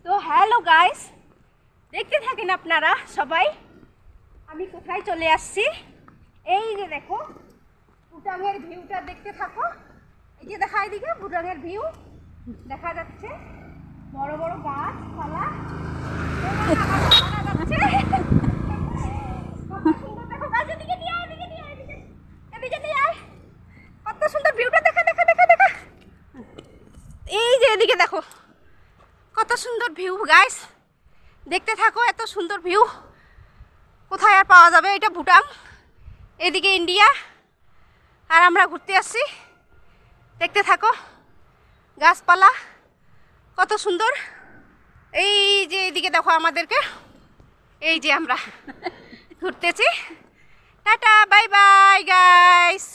তো hello guys, দেখতে থাকেন আপনারা সবাই আমি কোথায় চলে আসছি। এই যে দেখো ভুটানের ভিউটা দেখতে থাকো। এই যে দেখা এদিকে ভুটানের ভিউ দেখা যাচ্ছে, বড় বড় গাছপালা যাচ্ছে। কত সুন্দর দেখো গাছ, এদিকে নিয়ে আয়, এদিকে নিয়ে আয়, এদিকে নিয়ে আয়। কত সুন্দর ভিউটা দেখা দেখা দেখা দেখা। এই যে এদিকে দেখো কত সুন্দর ভিউ গাইস, দেখতে থাকো। এত সুন্দর ভিউ কোথায় আর পাওয়া যাবে। এটা ভুটান, এদিকে ইন্ডিয়া, আর আমরা ঘুরতে আসছি। দেখতে থাকো গাছপালা কত সুন্দর। এই যে এদিকে দেখো আমাদেরকে, এই যে আমরা ঘুরতেছি। Tata bye bye guys.